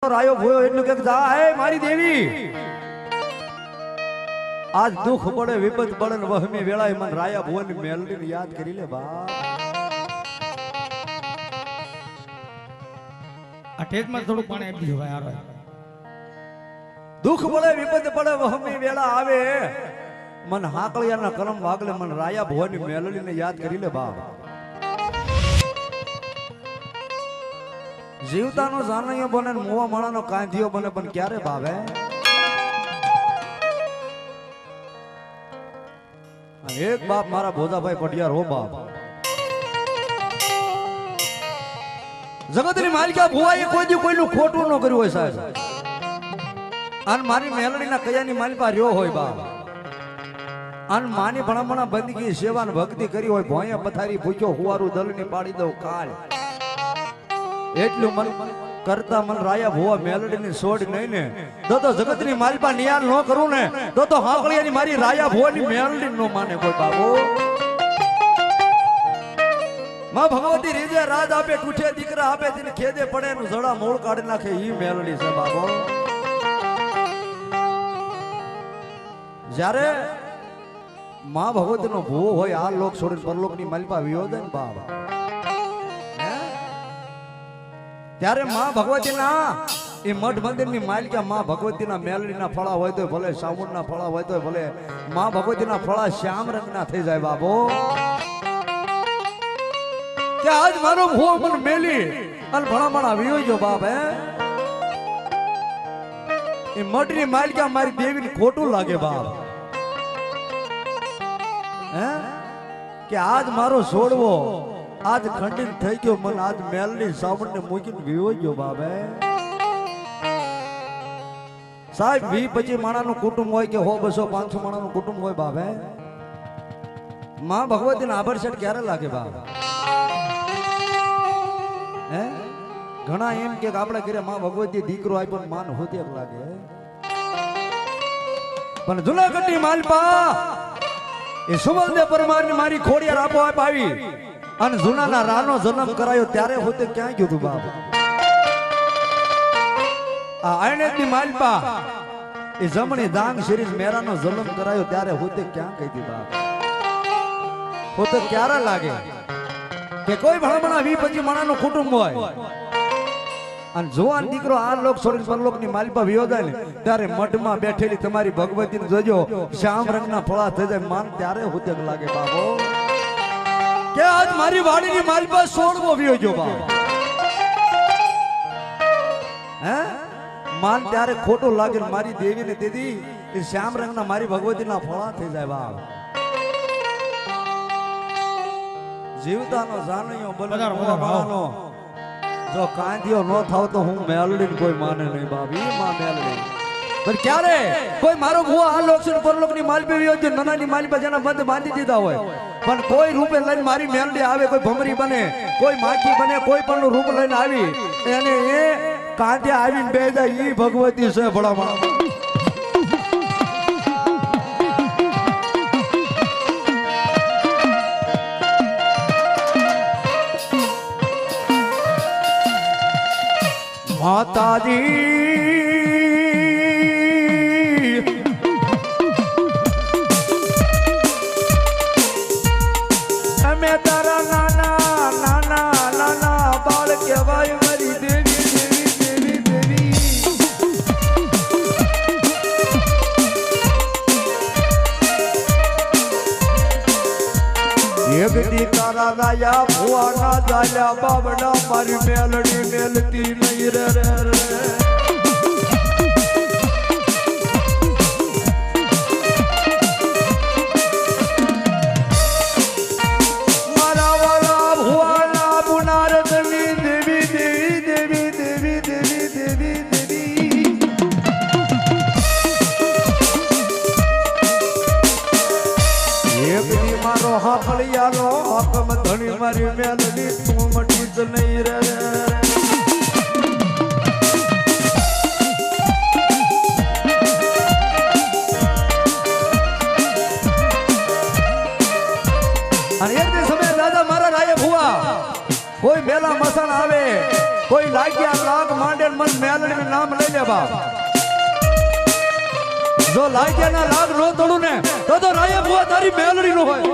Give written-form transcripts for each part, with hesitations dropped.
તો રાયો ભોયો એટલું કે જા હે મારી દેવી આજ દુઃખ પડે વિપત પડે ને વહમી વેળાએ મન રાયા ભુવનની મેલડીને યાદ કરી લે બાપ આ ટેજમાં થોડું પાણી આપી દીધું ભાઈ હારો દુઃખ પડે વિપત પડે વહમી વેળા આવે મન હાકળિયાના કરમ વાગલે મન રાયા ભુવનની મેલડીને યાદ કરી લે બાપ જીવતાનો જાનૈયો બને ને મોવા માણાનો કાંધિયો બને પણ ક્યારે ભાવે એક બાપ મારા ભોજાભાઈ પટિયાર હો બાપ જગતની માલિકા ભુવાએ કોઈ દી કોઈનું ખોટું ન કર્યું હોય સાહેબ અને મારી મેલડીના કયાની માલિકા રહ્યો હોય બાપ અને માની ભણામણા બંદગી સેવા ને ભક્તિ કરી હોય ભોયા પથારી ભૂખ્યો હુવારું દલની પાડી દઉં કાળ એટલું મન કરતા મન રાયા ભુવા મેલડીની છોડ નહીં ને તો જગતની માલિકા નિયાલ ન કરું ને તો હાકળિયાની મારી રાયા ભુવાની મેલડી નો માને કોઈ બાબો માં ભગવતી રીજે રાજ આપે ટૂઠે દીકરા આપે તેને ખેદે પડે નું જડા મોળ કાઢી નાખે ઈ મેલડી છે બાબો જ્યારે માં ભગવતીનો ભૂવો હોય આ લોક છોડીને પરલોકની માલિકા વિયો જાય ને બાબા ત્યારે માં ભગવતીના એ મઠ મંદિરની માલિકા માં ભગવતીના મેલડીના ફળા હોય તો ભલે સાવણના ફળા હોય તો ભલે માં ભગવતીના ફળા શ્યામ રંગના થઈ જાય બાબો કે આજ મારો ભૂવો મને મેલી અને ભણામણા વિયો ગયો બાપ હે એ મઠની માલિકા મારી દેવીને ખોટું લાગે બાપ હે કે આજ મારો છોડવો આજ ખંડિત થઈ ગયો મન આજ મેલની સાવણને મૂકીને વિવો ગયો બાબે સાહેબ 20-25 માણાનું કુટુંબ હોય કે 100-200-500 માણાનું કુટુંબ હોય બાબે માં ભગવતીના આભરસેટ ક્યારે લાગે બાબ હે ઘણા એમ કે આપણે ઘરે માં ભગવતી દીકરો આપ્યો માન હોતી લાગે પણ જુનાગઢની માલપા એ સુબલદેવ પરમારની મારી ખોડિયાર આપોઆપ આવી અને જુનાના રાનો જન્મ કરાયો ત્યારે હોતે ક્યાં ગયું તું બાપ આ આણેતની માલપા એ જમણી દાંગ શરીર મેરાનો જન્મ કરાયો ત્યારે હોતે ક્યાં ગઈ હતી બાપ હોતે ક્યારે લાગે કે કોઈ ભણમણા 20-25 માણાનું કુટુંબ હોય અને જુવાન દીકરો આ લોક છોડીને પરલોકની માલપા વિયો જાય ને ત્યારે મઠમાં બેઠેલી તમારી ભગવતીને જોજો શ્યામ રંગના ફળા થઈ જાય માન ત્યારે હોતે લાગે બાપો કે આજ મારી વાડીની માલપા છોડવો વિયો ગયો બાપ હે માન ત્યારે ખોટું લાગે મારી દેવીને દીદી એ શ્યામ રંગના મારી ભગવતીના ફળા થઈ જાય બાપ જીવતાનો જાનૈયો બલવાનો જો કાંધિયો ન થાવ તો હું મેલડીને કોઈ માને નહીં બાપ ઈ માં મેલડી પણ ક્યારે કોઈ મારો ભૂવો આ લોકસન પરલોકની માલપી વિયો છે નાનાની માલપા જેના બંધ બાંધી દીધા હોય પણ કોઈ રૂપે લઈને મારી મેલડી આવે કોઈ ભમરી બને કોઈ માખી બને કોઈ પણ રૂપ લઈને આવી એને એ કાંધે આવીને બે જાય ઈ ભગવતી છે ભણામાં માતાજી અમે તારા નાના નાના નાના બાળ કહેવાય મારી દેવી દેવી દેવી દેવી એક દી તારા રાયા ભુવા ના ચાલ્યા બાબડા મારી મેલડી મેલતી નહીં રે મારા વાલા ભુવાના પુનાર દેવી દેવી દેવી દેવી દેવી દેવી દેવી દેવી એક દી મારો હાફળિયાનો હકમ ધણી મારી મેલડી તું મટી જ નહીં રે અને એક દી સમય દાદા મારા રાય ભુવા કોઈ મેલા મસાણ આવે કોઈ લાગ્યા લાગ માંડે મન મેલડીનું નામ લઈ લે બાપ. જો લાગ્યાના લાગ નો તોડું ને તો રાયા ભુવા તારી મેલડી નો હોય.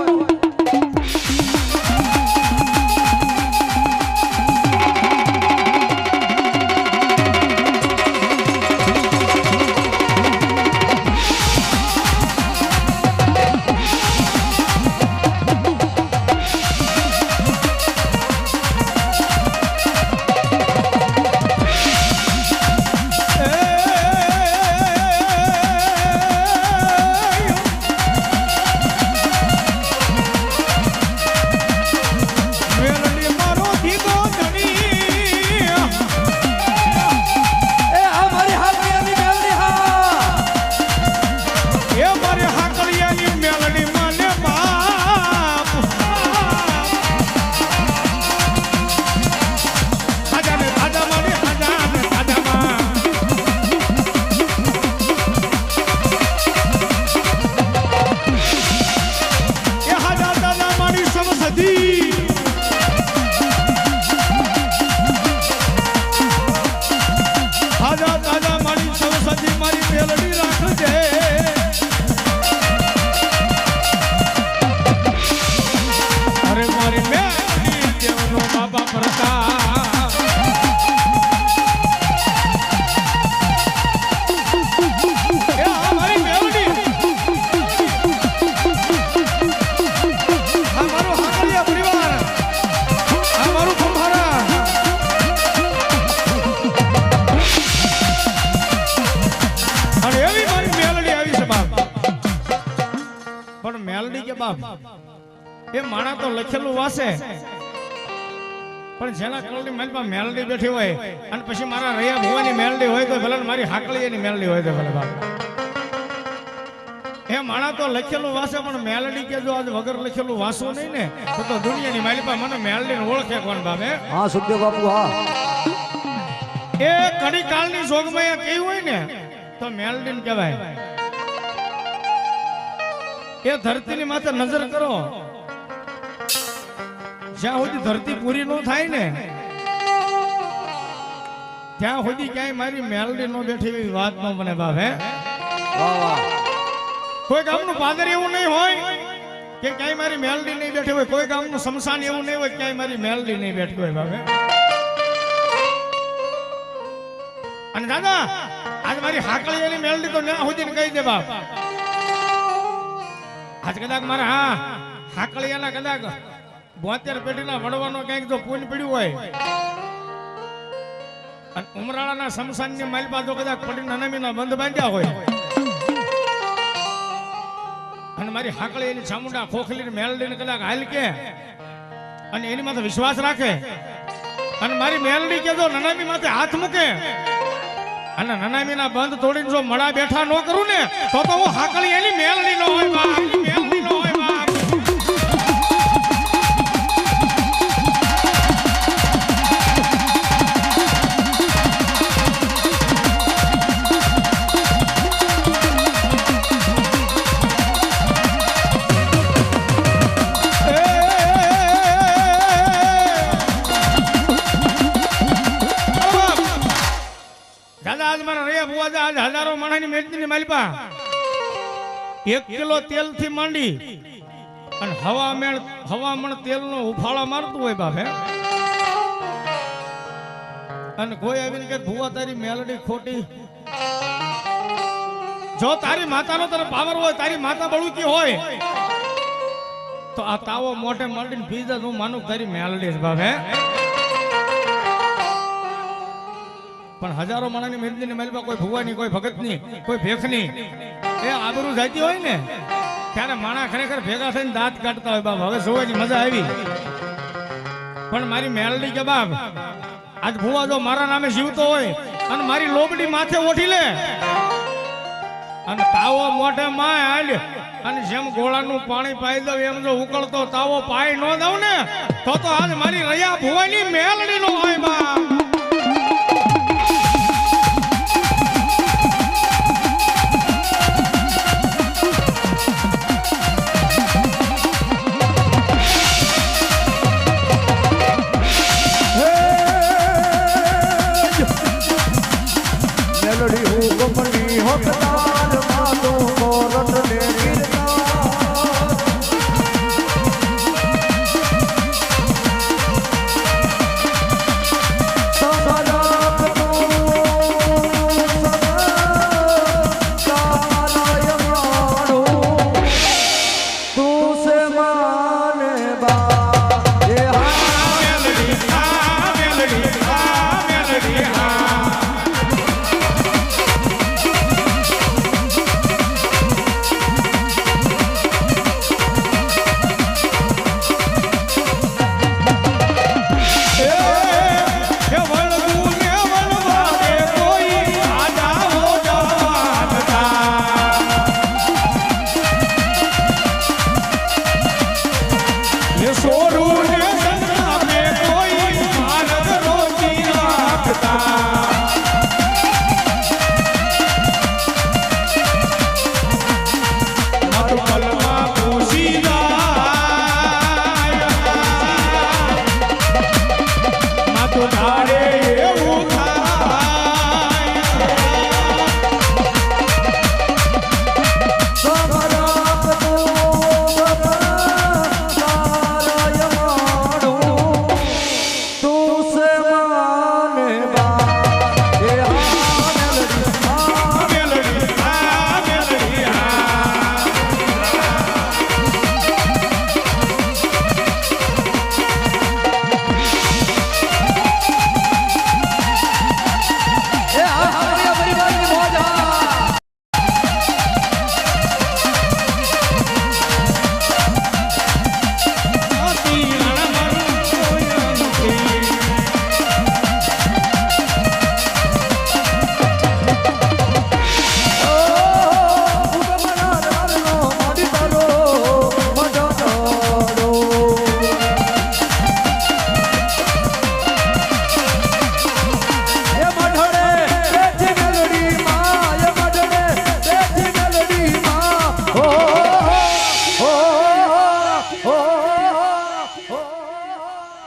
એ માણા તો લખેલું વાસે પણ જેના કલની માલમાં મેલડી બેઠી હોય અને પછી મારા રૈયા ભુવાની મેલડી હોય તો ભલે મારી હાકળીની મેલડી હોય તો ભલે બાપ. એ માણા તો લખેલું વાસે પણ મેલડી કે જો આજ વગર લખેલું વાસો નહીં ને તો દુનિયાની માલિપા મને મેલડીને ઓળખે કોણ બાપે. હા સુખદેવ બાપુ હા. એ કડી કાળની જોગમાં કેવું હોય ને તો મેલડીને કહેવાય. એ ધરતીની માથે નજર કરો જ્યાં સુધી ધરતી પૂરી ન થાય ને ત્યાં સુધી ક્યાંય મારી મેલડી નો બેઠી એવી વાત ન બને બાપ. હે કોઈ ગામનું પાદર એવું નહીં હોય કે ક્યાંય મારી મેલડી નહીં બેઠી હોય. કોઈ ગામનું શમશાન એવું નહીં હોય ક્યાંય મારી મેલડી નહીં બેઠી હોય બાપ. અને દાદા આજ મારી હાકળીની મેલડી તો ના સુધી કહી દે બાપ. આજ કદાચ મારા હા હાકળિયાના કદાચ 72 પેઢીના વડવાનો ક્યાંક જો પૂન પડ્યું હોય અને ઉમરાળાના શમશાનની માલપા જો કદાચ પડી નનામીના બંધ બાંધ્યા હોય અને મારી હાકળીની ચામુંડા ખોખલીને મેલડીને કદાચ હાલ કે અને એની માથે વિશ્વાસ રાખે અને મારી મેલડી કે જો નનામી માથે હાથ મૂકે અને નનામીના બંધ તોડીને જો મળા બેઠા ન કરું ને તો હું હાકળી એની મેલડી નો હોય બાપ. મેલડી નો હોય બાપ. હજારો માણસની મેળની માલિપા 1 કિલો તેલ થી માંડી અને હવામણ તેલનો ઉફાળા મારતું હોય બાપે. અને કોઈ આવીને કે ભુવા તારી મેલડી ખોટી. જો તારી માતાનો તને પાવર હોય તારી માતા બળુકી હોય તો આ તાવો મોઢે માંડીને પીઝા હું માનું તારી મેલડી જ બાપે. પણ હજારો માણસની મેલડીની માલિપા કોઈ ભુવાની કોઈ ભગતની કોઈ ભેખની એ આબરૂ જાતી હોય ને ત્યારે માણા ખરેખર ભેગા થઈને દાંત કાઢતા હોય બાપ. હવે જોવાની મજા આવી પણ મારી મેલડી કે બાપ આજ ભુવા જો મારા નામે જીવતો હોય અને મારી લોબડી માથે ઓઠી લે અને તાવો મોઢે માય હાલ અને જેમ ગોળાનું પાણી પાઈ દઉં એમ જો ઉકળતો તાવો પાઈ ન દઉં ને તો આજ મારી રૈયા ભુવાની મેલડી નો હોય બાપ. મેલડી હુકમની હકદાર માતો કોરટ ને ગીરદાર સબરાક તું કાનાય મારો તું સે માને બા એ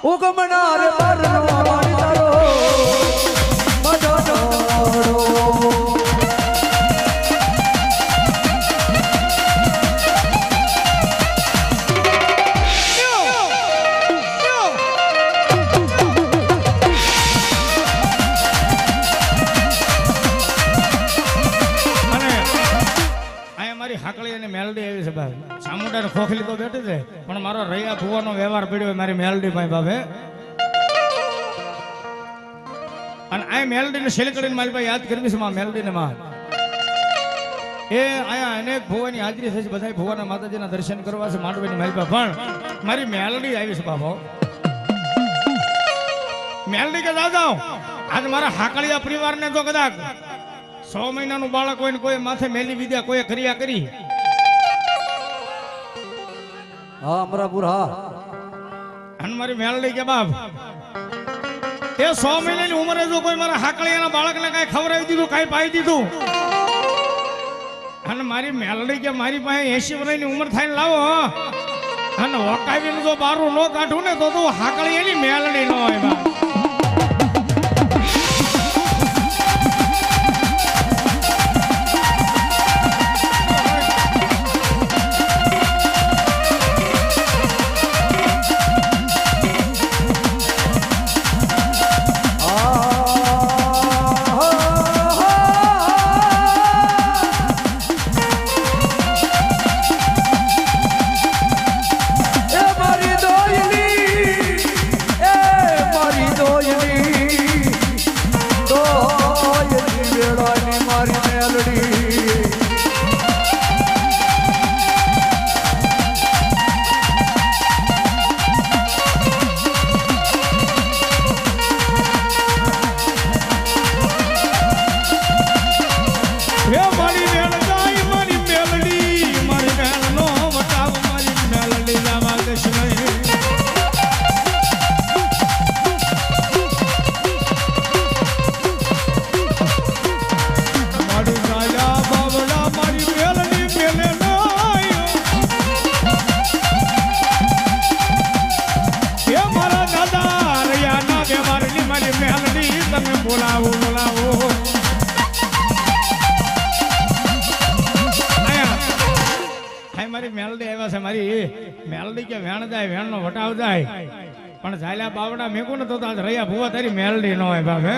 ઉગમનાર પરનો વાળી તારો મજો ડોડો હાકળી અને મેલડી આવી છે ભાઈ ચામુંડા ને ખોખલી તો બેઠી છે પણ મારો રૈયા ફુવાનો વ્યવહાર પડ્યો મારી મેલડી ભાઈ બાપે અને આ મેલડી ને શેલકડી મારી ભાઈ યાદ કરવી છે માં મેલડી ને માં એ આયા અનેક ભુવાની હાજરી થઈ છે બધા ભુવાના માતાજીના દર્શન કરવા છે માંડવીની મારી પાસે પણ મારી મેલડી આવી છે બાપો મેલડી કે દાદા આજ મારા હાકળિયા પરિવારને તો કદાચ 6 મહિનાનું બાળક હોય ને કોઈ માથે મેલી વિદ્યા કોઈ ક્રિયા કરી હા અમરાપુર હા અને મારી મેલડી કે બાપ એ 100 મહિનાની ઉંમરે જો કોઈ મારા હાકળિયાના બાળકને કઈ ખવડાવી દીધું કઈ પાઈ દીધું અને મારી મેલડી કે મારી પાસે 80 વર્ષની ઉંમર થઈને લાવો અને વકાવીને જો બારું ન કાઢું ને તો હાકળિયાની મેલડી ન હોય બાપ એ મારી છે મારી મેલડી કે વેણ જાય વેણનો વટાવ જાય પણ ઝાલ્યા બાવડા મેકું ને તો આજ રહ્યા ભુવા તારી મેલડી ન હોય બાપ હે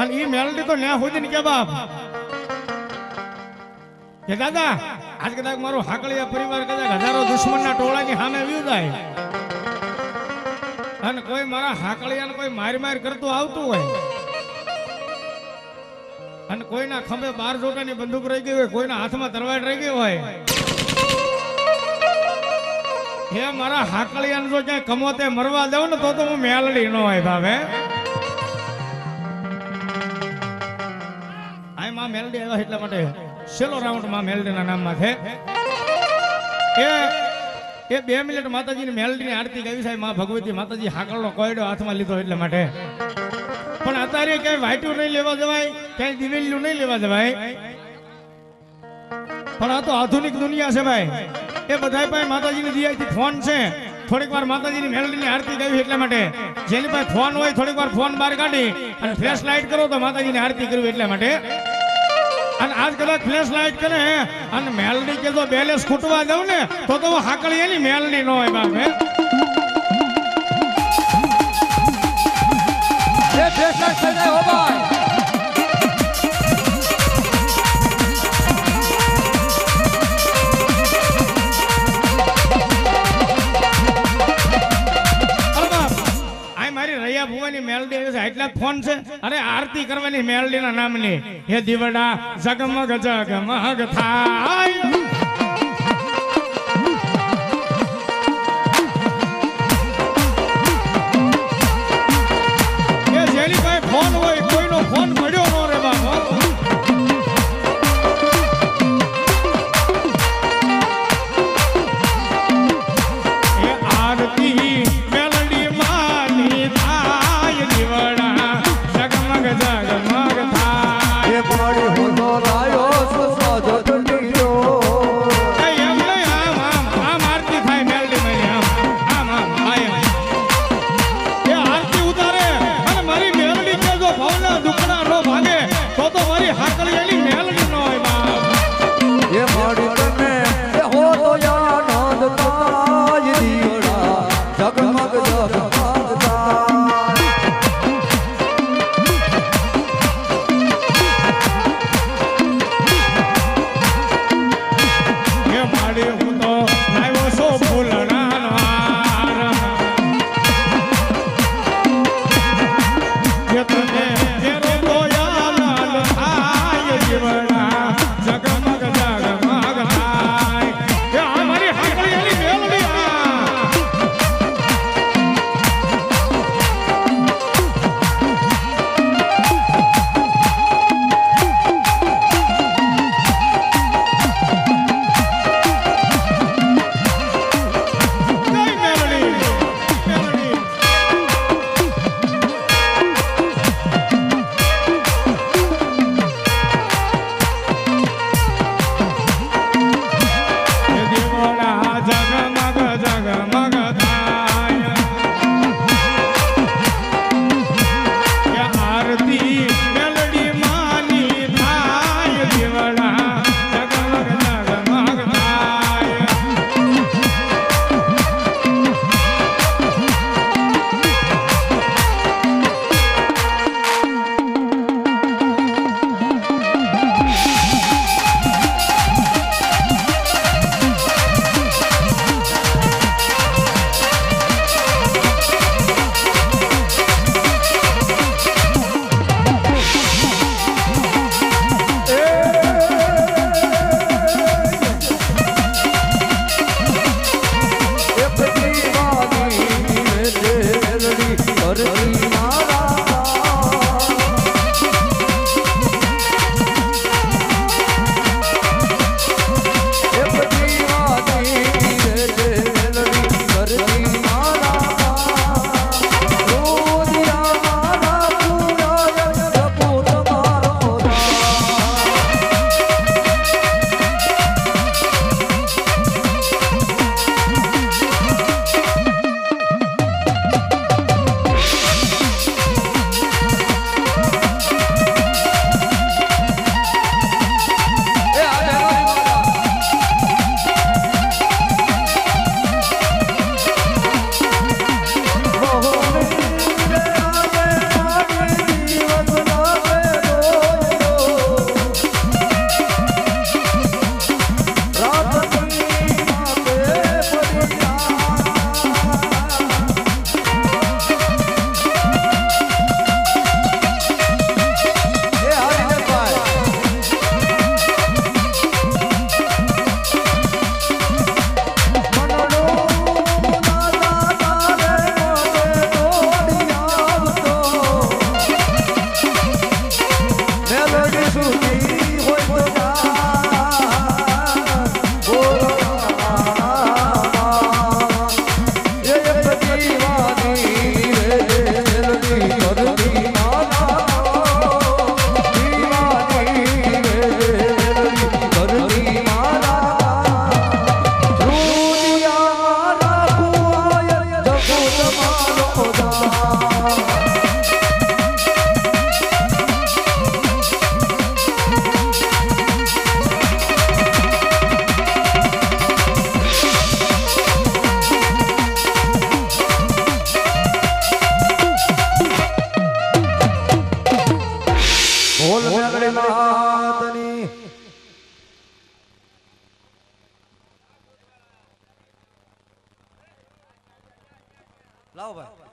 અને ઈ મેલડી તો ન્યા સુધી ને કે બાપ કે દાદા આજ કદાચ મારો હાકળિયા પરિવાર કદાચ હજારો દુશ્મનના ટોળાની સામે વ્યુ જાય અને કોઈ મારા હાકળિયાને કોઈ માર કરતું આવતું હોય અને કોઈના ખંભે 12 જોટાની બંદૂક રહી ગઈ હોય કોઈના હાથમાં તલવાર રહી ગઈ હોય હે મારા હાકળિયાને જો ક્યાંય કમોતે મરવા દઉં ને તો હું મેલડી ન હોય ભાવે આય માં મેલડી આવ્યા એટલા માટે છેલ્લો રાઉન્ડ માં મેલડીના નામમાં છે એ 2 મિનિટ માતાજીની મેલડીની આરતી ગાવી સાહેબ માં ભગવતી માતાજી હાકળનો કોયડો હાથમાં લીધો એટલા માટે પણ અત્યારે ક્યાંય વાટ્યું નહીં લેવા જવાય ક્યાંય દિવેલિયું નહીં લેવા જવાય પણ આ તો આધુનિક દુનિયા છે ભાઈ એ બધા પાસે માતાજીની દિયાથી ફોન છે થોડીક વાર માતાજીની મેલડીની આરતી ગાવી એટલા માટે જેની પાસે ફોન હોય થોડીક વાર ફોન બહાર કાઢી અને ફ્લેશ લાઇટ કરો તો માતાજીની આરતી કરવી એટલા માટે અને આજ કદાચ ફ્લેશ લાઇટ કરે અને મેલડી કે જો બેલેન્સ ખૂટવા દઉં ને તો હાકળી એની મેલડી ન હોય બાપ એ ફેસલા થઈ જાય હો ભાઈ ભુવાની મેલડી આવે છે એટલા ફોન છે અરે આરતી કરવાની મેલડીના નામની હે દીવડા જગમગ જગમગ થાય એ જેની પાસે ફોન હોય કોઈનો ફોન મળ્યો ન રે બાબા એ આરતી એ મારી હોતો રાયો સુસો જો તુંડીયો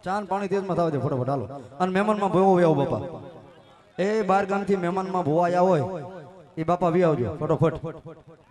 ચાન પાણી તેજમાં થાવજો ફટાફટ હાલો અને મહેમાનમાં ભોવો વ્યાવો બાપા એ બાર ગામથી મહેમાનમાં ભોવા આવ્યા હોય એ બાપા વી આવજો ફટોફટ